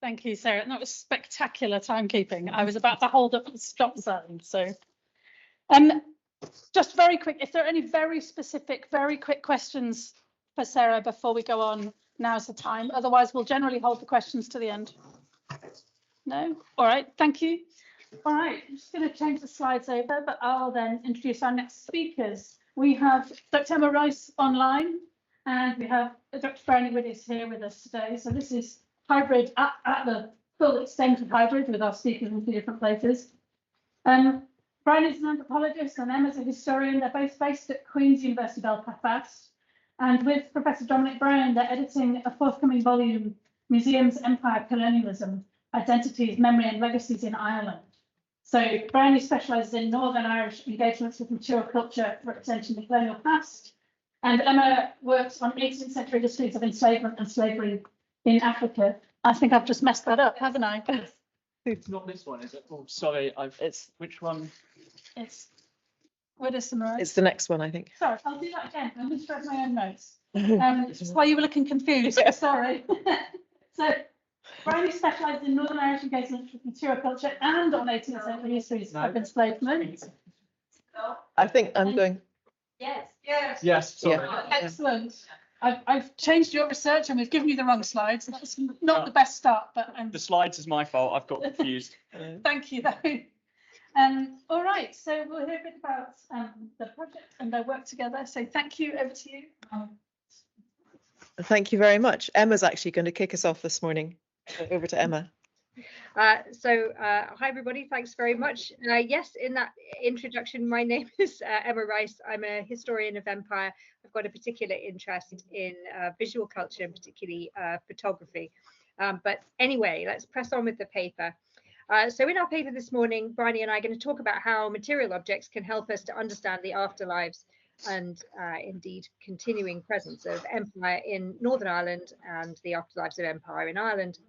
Thank you, Sarah. And that was spectacular timekeeping. I was about to hold up the stop sign. So, just very quick, if there are any very specific, very quick questions for Sarah before we go on, now's the time. Otherwise, we'll generally hold the questions to the end. No? All right, thank you. All right, I'm just going to change the slides over, but I'll then introduce our next speakers. We have Dr. Emma Reisz online, and we have Dr. Briony Widdis here with us today. So this is hybrid at the full extent of hybrid with our speakers in 2 different places. Brian is an anthropologist and Emma's a historian. They're both based at Queen's University Belfast. And with Professor Dominic Brown, they're editing a forthcoming volume, Museums, Empire, Colonialism, Identities, Memory and Legacies in Ireland. So Briony specialises in Northern Irish engagements with material culture representing the colonial past. And Emma works on 18th century histories of enslavement and slavery in Africa. I think I've just messed that up, haven't I? It's not this one, is it? Oh, sorry. It's which one? It's Widdis and Reisz. It's the next one, I think. Sorry, I'll do that again. I'm just read my own notes. That's why you were looking confused. Sorry. So, Briony specialises in Northern Irish engagement with material culture and on 18th century histories of enslavement. I think I'm going. Yes. Yes. Yes. Sorry. Yeah. Excellent. I've changed your research and we've given you the wrong slides. That's not the best start, but The slides is my fault. I've got confused. thank you though. All right, so we'll hear a bit about the project and their work together. So thank you, over to you. Thank you very much. Emma's actually going to kick us off this morning. So over to Emma. Hi everybody, thanks very much. Yes, in that introduction, my name is Emma Reisz. I'm a historian of empire. I've got a particular interest in visual culture and particularly photography. But anyway, let's press on with the paper. So in our paper this morning, Briony and I are going to talk about how material objects can help us to understand the afterlives and indeed continuing presence of empire in Northern Ireland and the afterlives of empire in Ireland.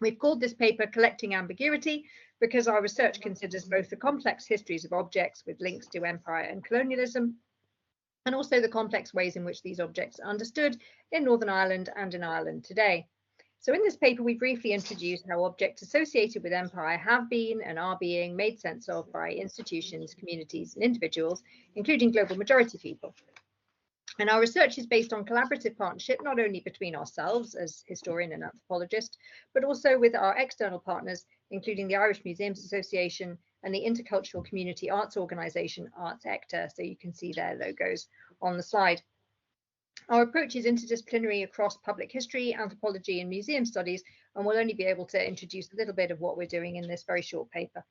We've called this paper Collecting Ambiguity because our research considers both the complex histories of objects with links to empire and colonialism, and also the complex ways in which these objects are understood in Northern Ireland and in Ireland today. So in this paper, we briefly introduce how objects associated with empire have been and are being made sense of by institutions, communities, and individuals, including global majority people. And our research is based on collaborative partnership, not only between ourselves as historian and anthropologist, but also with our external partners, including the Irish Museums Association and the Intercultural Community Arts Organisation, Arts Ector. So you can see their logos on the slide. Our approach is interdisciplinary across public history, anthropology, and museum studies, and we'll only be able to introduce a little bit of what we're doing in this very short paper.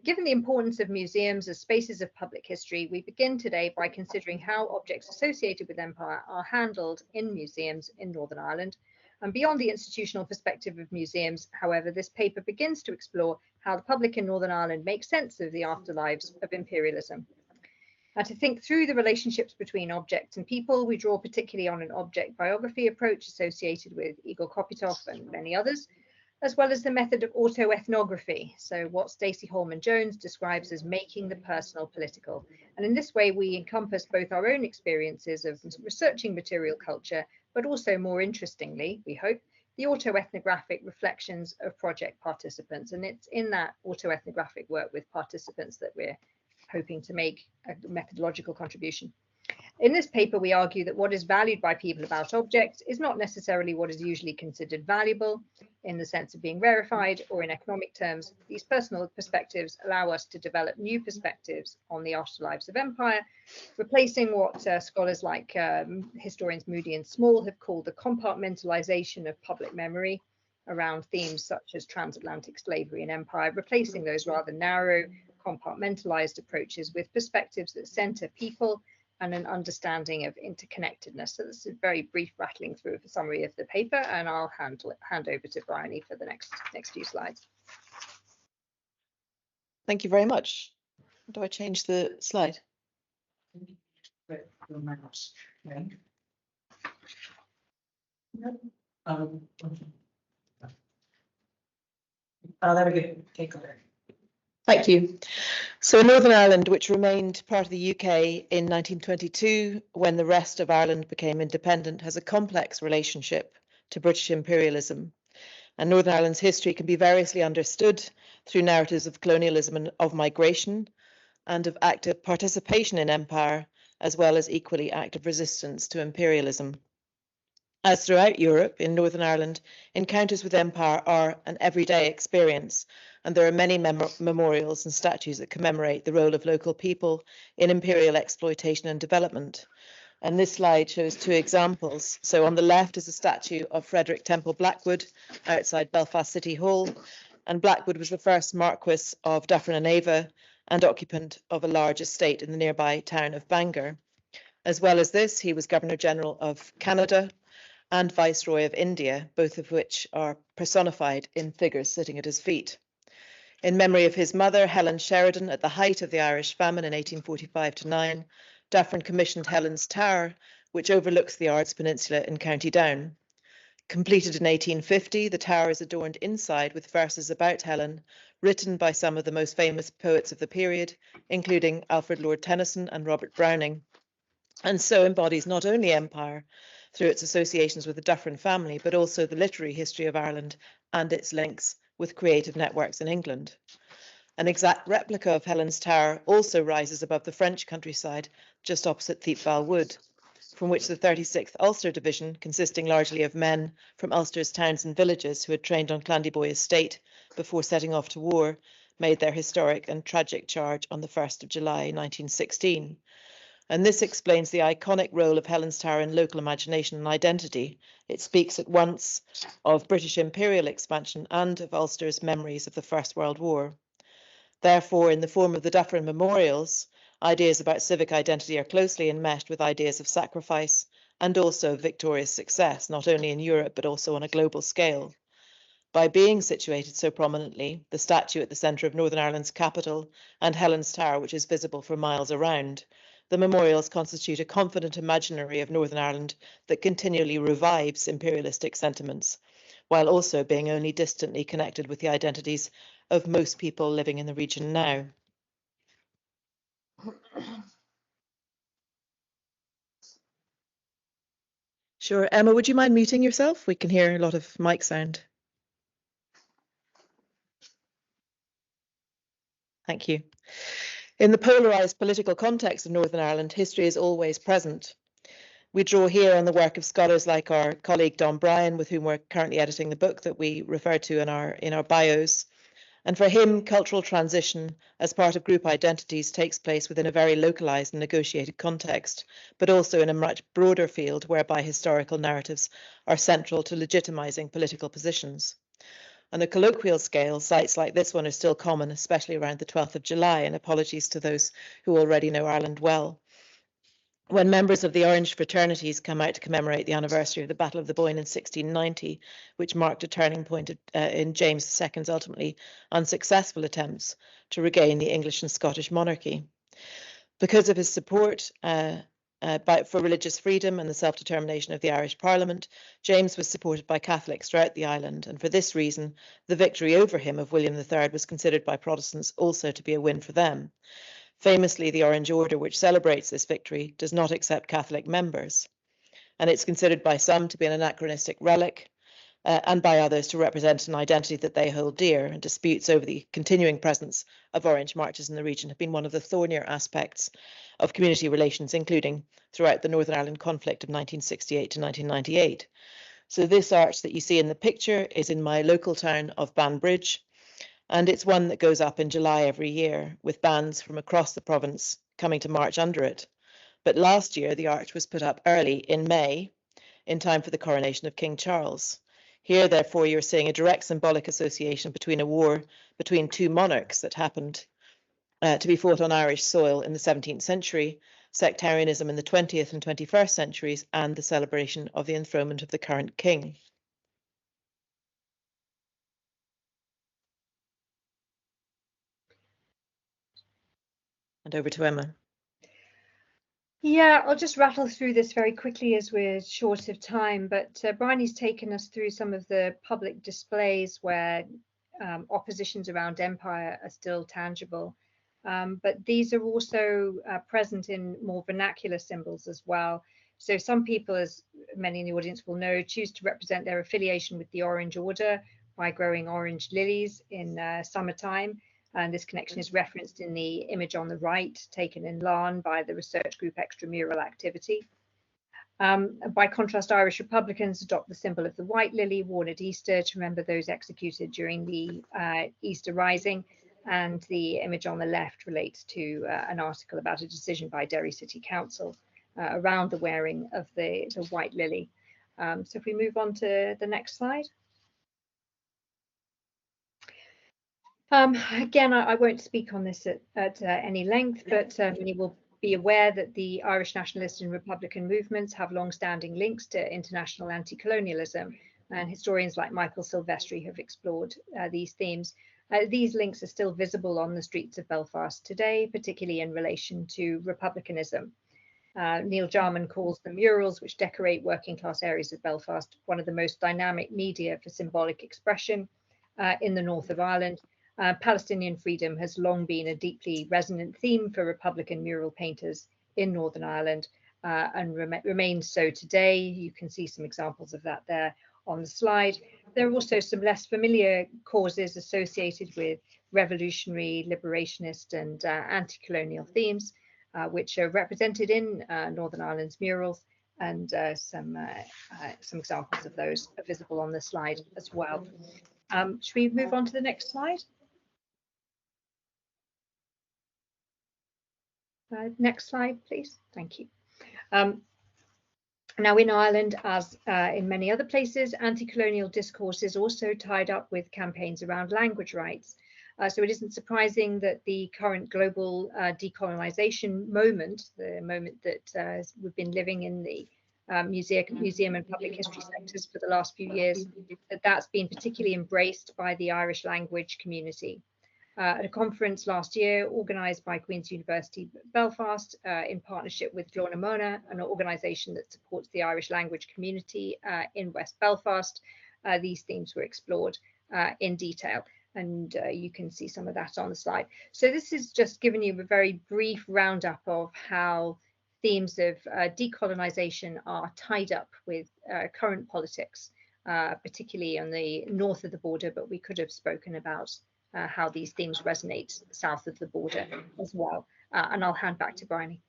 Given the importance of museums as spaces of public history, we begin today by considering how objects associated with empire are handled in museums in Northern Ireland. And beyond the institutional perspective of museums, however, this paper begins to explore how the public in Northern Ireland makes sense of the afterlives of imperialism. And to think through the relationships between objects and people, we draw particularly on an object biography approach associated with Igor Kopytov and many others, as well as the method of autoethnography, so what Stacey Holman-Jones describes as making the personal political. And in this way, we encompass both our own experiences of researching material culture, but also more interestingly, we hope, the autoethnographic reflections of project participants. And it's in that autoethnographic work with participants that we're hoping to make a methodological contribution. In this paper, we argue that what is valued by people about objects is not necessarily what is usually considered valuable in the sense of being rarefied, or in economic terms, these personal perspectives allow us to develop new perspectives on the afterlives of empire, replacing what scholars like historians Moody and Small have called the compartmentalization of public memory around themes such as transatlantic slavery and empire, replacing those rather narrow, compartmentalized approaches with perspectives that center people and an understanding of interconnectedness. So this is a very brief rattling through of a summary of the paper, and I'll hand over to Briony for the next few slides. Thank you very much. Do I change the slide? There we go. Take over. Thank you. So Northern Ireland, which remained part of the UK in 1922, when the rest of Ireland became independent, has a complex relationship to British imperialism. And Northern Ireland's history can be variously understood through narratives of colonialism and of migration, and of active participation in empire, as well as equally active resistance to imperialism. As throughout Europe, in Northern Ireland, encounters with empire are an everyday experience, and there are many memorials and statues that commemorate the role of local people in imperial exploitation and development. And this slide shows two examples. So on the left is a statue of Frederick Temple Blackwood outside Belfast City Hall. And Blackwood was the first Marquess of Dufferin and Ava and occupant of a large estate in the nearby town of Bangor. As well as this, he was Governor General of Canada and Viceroy of India, both of which are personified in figures sitting at his feet. In memory of his mother, Helen Sheridan, at the height of the Irish famine in 1845-9, Dufferin commissioned Helen's Tower, which overlooks the Ards Peninsula in County Down. Completed in 1850, the tower is adorned inside with verses about Helen, written by some of the most famous poets of the period, including Alfred Lord Tennyson and Robert Browning, and so embodies not only empire through its associations with the Dufferin family, but also the literary history of Ireland and its links with creative networks in England. An exact replica of Helen's Tower also rises above the French countryside, just opposite Thiepval Wood, from which the 36th Ulster Division, consisting largely of men from Ulster's towns and villages who had trained on Clandyboy Estate before setting off to war, made their historic and tragic charge on the 1st of July 1916. And this explains the iconic role of Helen's Tower in local imagination and identity. It speaks at once of British imperial expansion and of Ulster's memories of the First World War. Therefore, in the form of the Dufferin memorials, ideas about civic identity are closely enmeshed with ideas of sacrifice and also of victorious success, not only in Europe, but also on a global scale. By being situated so prominently, the statue at the centre of Northern Ireland's capital and Helen's Tower, which is visible for miles around, the memorials constitute a confident imaginary of Northern Ireland that continually revives imperialistic sentiments, while also being only distantly connected with the identities of most people living in the region now. Sure. Emma, would you mind muting yourself? We can hear a lot of mic sound. Thank you. In the polarised political context of Northern Ireland, history is always present. We draw here on the work of scholars like our colleague Don Bryan, with whom we're currently editing the book that we refer to in our bios. And for him, cultural transition as part of group identities takes place within a very localised and negotiated context, but also in a much broader field whereby historical narratives are central to legitimising political positions. On a colloquial scale, sites like this one are still common, especially around the 12th of July, and apologies to those who already know Ireland well. When members of the Orange fraternities come out to commemorate the anniversary of the Battle of the Boyne in 1690, which marked a turning point in James II's ultimately unsuccessful attempts to regain the English and Scottish monarchy. Because of his support for religious freedom and the self-determination of the Irish Parliament, James was supported by Catholics throughout the island, and for this reason, the victory over him of William III was considered by Protestants also to be a win for them. Famously, the Orange Order, which celebrates this victory, does not accept Catholic members, and it's considered by some to be an anachronistic relic, and by others to represent an identity that they hold dear, and disputes over the continuing presence of Orange marches in the region have been one of the thornier aspects of community relations, including throughout the Northern Ireland conflict of 1968 to 1998. So this arch that you see in the picture is in my local town of Banbridge, and it's one that goes up in July every year, with bands from across the province coming to march under it. But last year, the arch was put up early in May, in time for the coronation of King Charles. Here, therefore, you're seeing a direct symbolic association between a war between two monarchs that happened to be fought on Irish soil in the 17th century, sectarianism in the 20th and 21st centuries, and the celebration of the enthronement of the current king. And over to Emma. Yeah, I'll just rattle through this very quickly as we're short of time, but Briony's taken us through some of the public displays where oppositions around empire are still tangible. But these are also present in more vernacular symbols as well. So some people, as many in the audience will know, choose to represent their affiliation with the Orange Order, by growing orange lilies in summertime. And this connection is referenced in the image on the right, taken in Larne by the research group Extramural Activity. By contrast, Irish Republicans adopt the symbol of the white lily worn at Easter to remember those executed during the Easter Rising. And the image on the left relates to an article about a decision by Derry City Council around the wearing of the white lily. So if we move on to the next slide. Again, I won't speak on this at any length, but many will be aware that the Irish nationalist and Republican movements have long-standing links to international anti-colonialism, and historians like Michael Silvestri have explored these themes. These links are still visible on the streets of Belfast today, particularly in relation to republicanism. Neil Jarman calls the murals which decorate working class areas of Belfast one of the most dynamic media for symbolic expression in the north of Ireland. Palestinian freedom has long been a deeply resonant theme for Republican mural painters in Northern Ireland and remains so today. You can see some examples of that there on the slide. There are also some less familiar causes associated with revolutionary, liberationist and anti-colonial themes, which are represented in Northern Ireland's murals, and some examples of those are visible on the slide as well. Should we move on to the next slide? Next slide, please. Thank you. Now in Ireland, as in many other places, anti-colonial discourse is also tied up with campaigns around language rights. So it isn't surprising that the current global decolonisation moment, the moment that we've been living in the museum and public history sectors for the last few years, that's been particularly embraced by the Irish language community. At a conference last year organised by Queen's University Belfast in partnership with Glóna Móna, an organisation that supports the Irish language community in West Belfast, these themes were explored in detail, and you can see some of that on the slide. So this is just giving you a very brief roundup of how themes of decolonisation are tied up with current politics, particularly on the north of the border, but we could have spoken about how these themes resonate south of the border as well. And I'll hand back to Briony.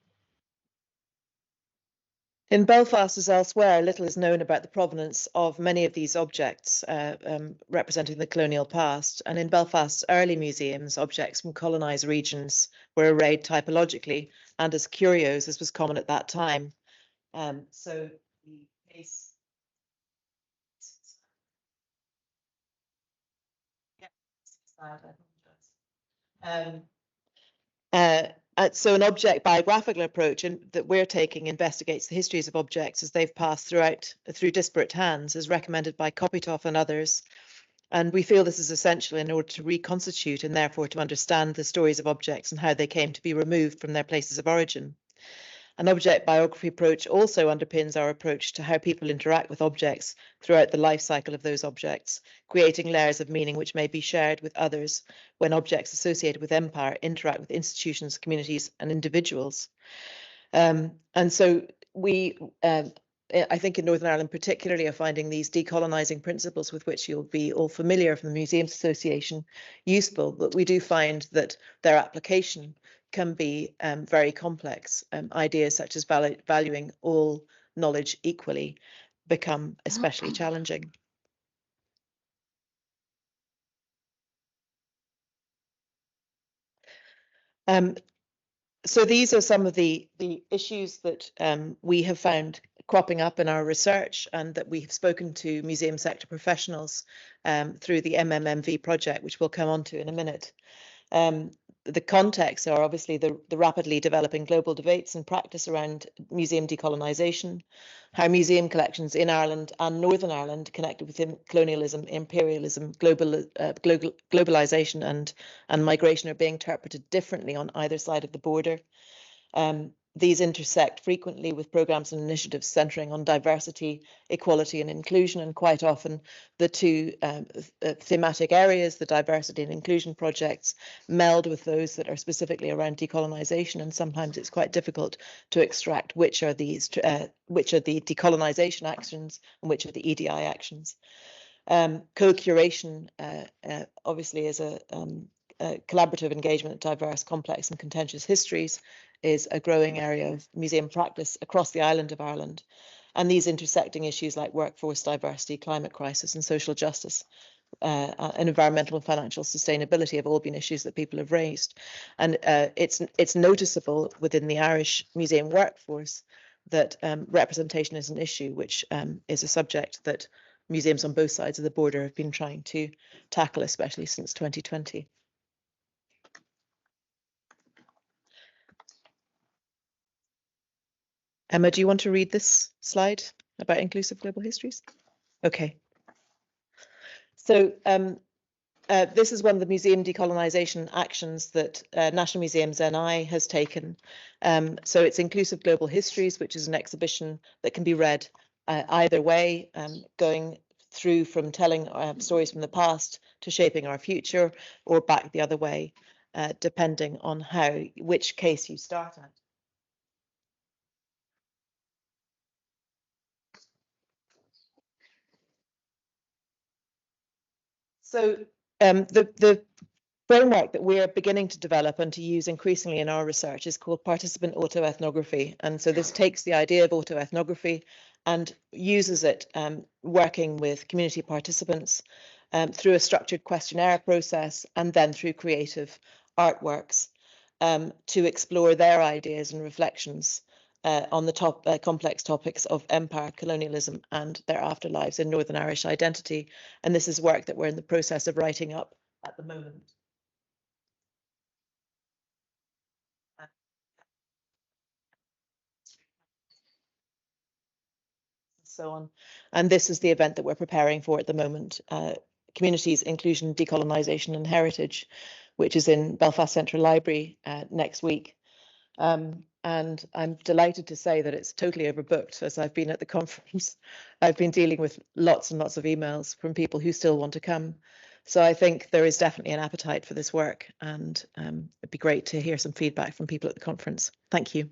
In Belfast as elsewhere, little is known about the provenance of many of these objects representing the colonial past. And in Belfast's early museums, objects from colonised regions were arrayed typologically and as curios, as was common at that time. So the case. So an object biographical approach that we're taking investigates the histories of objects as they've passed through disparate hands, as recommended by Kopytov and others. And we feel this is essential in order to reconstitute and therefore to understand the stories of objects and how they came to be removed from their places of origin. An object biography approach also underpins our approach to how people interact with objects throughout the life cycle of those objects, creating layers of meaning which may be shared with others when objects associated with empire interact with institutions, communities, and individuals. And so we, I think in Northern Ireland particularly, are finding these decolonising principles with which you'll be all familiar from the Museums Association useful, but we do find that their application can be very complex. Ideas such as valuing all knowledge equally become especially challenging. So these are some of the issues that we have found cropping up in our research and that we have spoken to museum sector professionals through the MMMV project, which we'll come on to in a minute. The context are obviously the rapidly developing global debates and practice around museum decolonisation, how museum collections in Ireland and Northern Ireland connected with colonialism, imperialism, globalisation and migration are being interpreted differently on either side of the border. These intersect frequently with programmes and initiatives centring on diversity, equality and inclusion, and quite often the two thematic areas, the diversity and inclusion projects, meld with those that are specifically around decolonisation, and sometimes it's quite difficult to extract which are the decolonisation actions and which are the EDI actions. Co-curation obviously is a collaborative engagement of diverse, complex and contentious histories is a growing area of museum practice across the island of Ireland. And these intersecting issues like workforce diversity, climate crisis and social justice and environmental and financial sustainability have all been issues that people have raised. And it's noticeable within the Irish museum workforce that representation is an issue, which is a subject that museums on both sides of the border have been trying to tackle, especially since 2020. Emma, do you want to read this slide about inclusive global histories? Okay. So this is one of the museum decolonisation actions that National Museums NI has taken. So it's Inclusive Global Histories, which is an exhibition that can be read either way, going through from telling stories from the past to shaping our future, or back the other way, depending on which case you start at. So the framework that we're beginning to develop and to use increasingly in our research is called participant autoethnography. And so this takes the idea of autoethnography and uses it working with community participants through a structured questionnaire process and then through creative artworks to explore their ideas and reflections on the complex topics of empire, colonialism and their afterlives in Northern Irish identity. And this is work that we're in the process of writing up at the moment. So on. And this is the event that we're preparing for at the moment, Communities, Inclusion, Decolonisation and Heritage, which is in Belfast Central Library next week. And I'm delighted to say that it's totally overbooked as I've been at the conference. I've been dealing with lots and lots of emails from people who still want to come. So I think there is definitely an appetite for this work, and it'd be great to hear some feedback from people at the conference. Thank you.